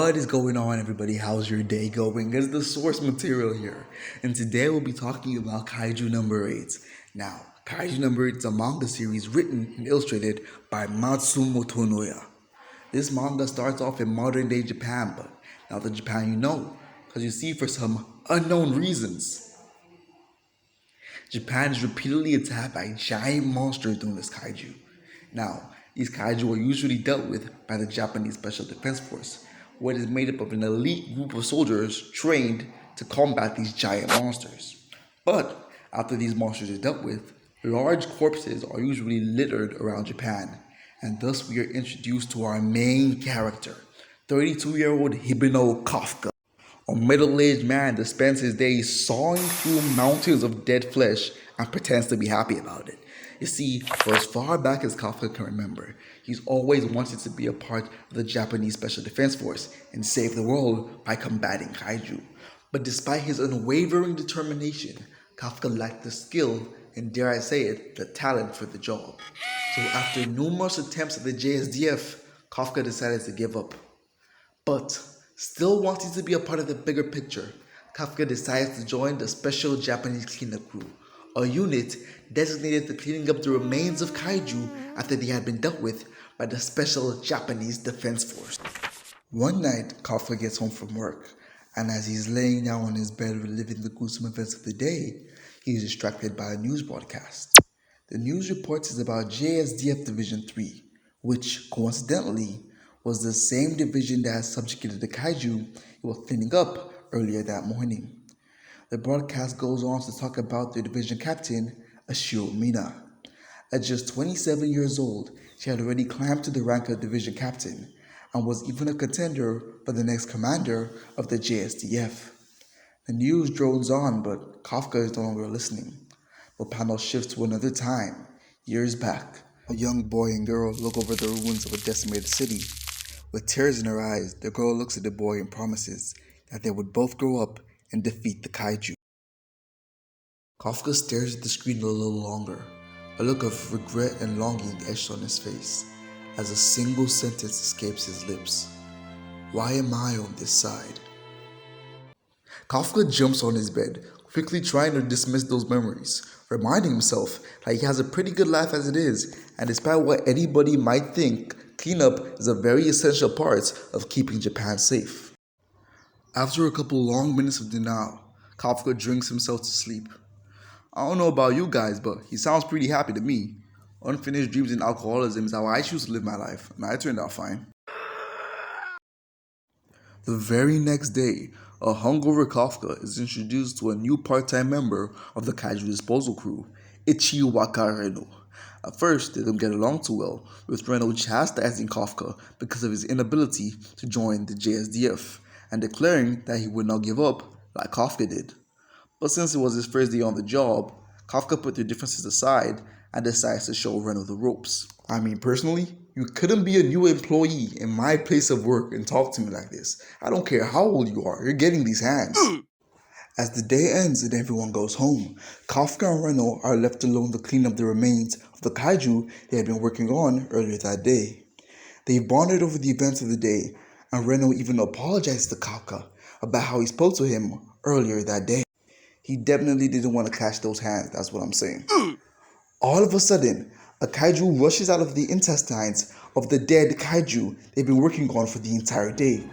What is going on, everybody? How's your day going? It's the source material here, and today we'll be talking about Kaiju No.8. Now, Kaiju No.8 is a manga series written and illustrated by Matsumoto Noya. This manga starts off in modern day Japan, but not the Japan you know, because you see, for some unknown reasons, Japan is repeatedly attacked by giant monsters during this kaiju. Now, these kaiju are usually dealt with by the Japanese Special Defense Force, what is made up of an elite group of soldiers trained to combat these giant monsters. But after these monsters are dealt with, large corpses are usually littered around Japan, and thus we are introduced to our main character, 32-year-old Hibino Kafka, a middle-aged man that spends his days sawing through mountains of dead flesh and pretends to be happy about it. You see, for as far back as Kafka can remember, he's always wanted to be a part of the Japanese Special Defense Force and save the world by combating kaiju. But despite his unwavering determination, Kafka lacked the skill and, dare I say it, the talent for the job. So after numerous attempts at the JSDF, Kafka decided to give up. But still wanting to be a part of the bigger picture, Kafka decides to join the Special Japanese Cleanup Crew, a unit designated to cleaning up the remains of kaiju after they had been dealt with by the Special Japanese Defense Force. One night, Kafka gets home from work, and as he's laying down on his bed reliving the gruesome events of the day, he's distracted by a news broadcast. The news reports is about JSDF Division 3, which, coincidentally, was the same division that had subjugated the kaiju it was cleaning up earlier that morning. The broadcast goes on to talk about the division captain, Ashio Mina. At just 27 years old, she had already climbed to the rank of division captain and was even a contender for the next commander of the JSDF. The news drones on, but Kafka is no longer listening. The panel shifts to another time, years back. A young boy and girl look over the ruins of a decimated city. With tears in her eyes, the girl looks at the boy and promises that they would both grow up and defeat the kaiju. Kafka stares at the screen a little longer, a look of regret and longing etched on his face, as a single sentence escapes his lips. Why am I on this side? Kafka jumps on his bed, quickly trying to dismiss those memories, reminding himself that he has a pretty good life as it is, and despite what anybody might think, cleanup is a very essential part of keeping Japan safe. After a couple long minutes of denial, Kafka drinks himself to sleep. I don't know about you guys, but he sounds pretty happy to me. Unfinished dreams and alcoholism is how I choose to live my life, and I turned out fine. The very next day, a hungover Kafka is introduced to a new part-time member of the kaiju disposal crew, Ichiwaka Reno. At first, they don't get along too well, with Reno chastising Kafka because of his inability to join the JSDF, and declaring that he would not give up like Kafka did. But since it was his first day on the job, Kafka put their differences aside and decides to show Reno the ropes. I mean, personally, you couldn't be a new employee in my place of work and talk to me like this. I don't care how old you are, you're getting these hands. As the day ends and everyone goes home, Kafka and Reno are left alone to clean up the remains of the kaiju they had been working on earlier that day. They bonded over the events of the day, and Reno even apologized to Kafka about how he spoke to him earlier that day. He definitely didn't want to catch those hands, that's what I'm saying. All of a sudden, a kaiju rushes out of the intestines of the dead kaiju they've been working on for the entire day.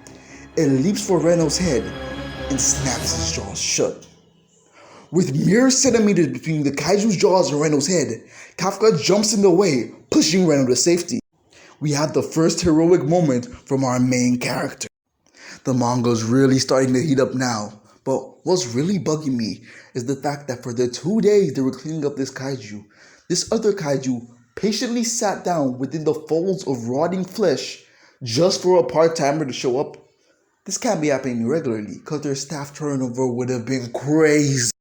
It leaps for Reno's head and snaps his jaws shut. With mere centimeters between the kaiju's jaws and Reno's head, Kafka jumps in the way, pushing Reno to safety. We have the first heroic moment from our main character. The manga's really starting to heat up now, but what's really bugging me is the fact that for the 2 days they were cleaning up this kaiju, this other kaiju patiently sat down within the folds of rotting flesh just for a part-timer to show up. This can't be happening regularly, because their staff turnover would have been crazy.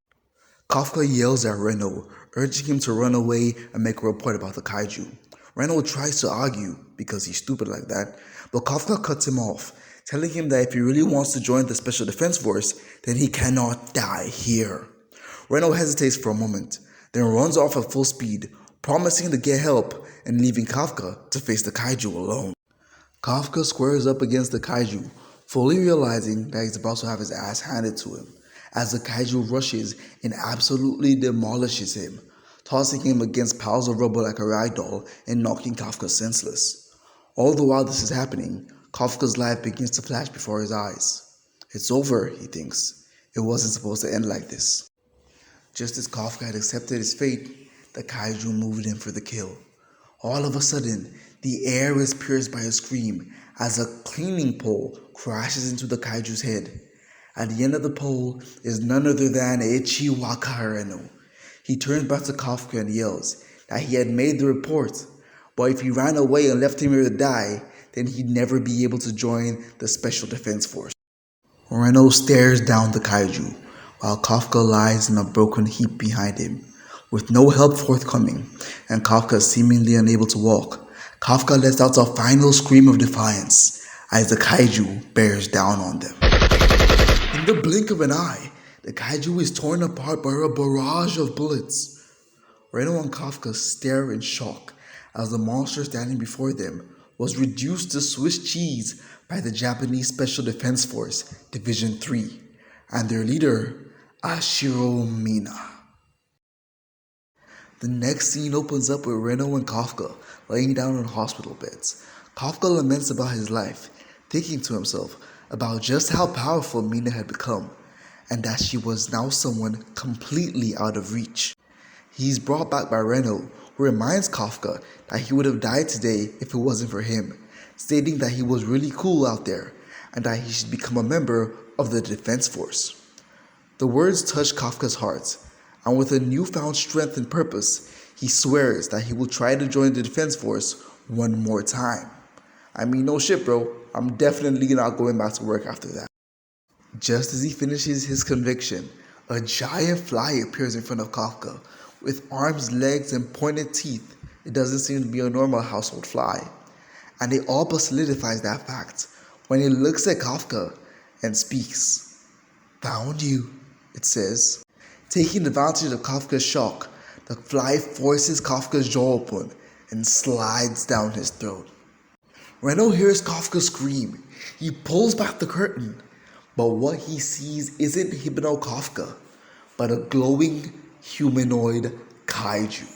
Kafka yells at Reno, urging him to run away and make a report about the kaiju. Reno tries to argue, because he's stupid like that, but Kafka cuts him off, telling him that if he really wants to join the Special Defense Force, then he cannot die here. Reno hesitates for a moment, then runs off at full speed, promising to get help and leaving Kafka to face the kaiju alone. Kafka squares up against the kaiju, fully realizing that he's about to have his ass handed to him, as the kaiju rushes and absolutely demolishes him, tossing him against piles of rubble like a rag doll and knocking Kafka senseless. All the while this is happening, Kafka's life begins to flash before his eyes. It's over, he thinks. It wasn't supposed to end like this. Just as Kafka had accepted his fate, the kaiju moved in for the kill. All of a sudden, the air is pierced by a scream as a cleaning pole crashes into the kaiju's head. At the end of the pole is none other than Ichiwaka Reno. He turns back to Kafka and yells that he had made the report, but if he ran away and left him here to die, then he'd never be able to join the Special Defense Force. Reno stares down the kaiju, while Kafka lies in a broken heap behind him. With no help forthcoming, and Kafka seemingly unable to walk, Kafka lets out a final scream of defiance as the kaiju bears down on them. In the blink of an eye, the kaiju is torn apart by a barrage of bullets. Reno and Kafka stare in shock as the monster standing before them was reduced to Swiss cheese by the Japanese Special Defense Force, Division 3, and their leader, Ashiro Mina. The next scene opens up with Reno and Kafka laying down on hospital beds. Kafka laments about his life, thinking to himself about just how powerful Mina had become, and that she was now someone completely out of reach. He's brought back by Reno, who reminds Kafka that he would have died today if it wasn't for him, stating that he was really cool out there, and that he should become a member of the Defense Force. The words touch Kafka's heart, and with a newfound strength and purpose, he swears that he will try to join the Defense Force one more time. I mean, no shit, bro. I'm definitely not going back to work after that. Just as he finishes his conviction, a giant fly appears in front of Kafka. With arms, legs, and pointed teeth, it doesn't seem to be a normal household fly. And it all but solidifies that fact when it looks at Kafka and speaks. "Found you," it says. Taking advantage of Kafka's shock, the fly forces Kafka's jaw open and slides down his throat. Reno hears Kafka scream. He pulls back the curtain, but what he sees isn't Hypno Kafka, but a glowing humanoid kaiju.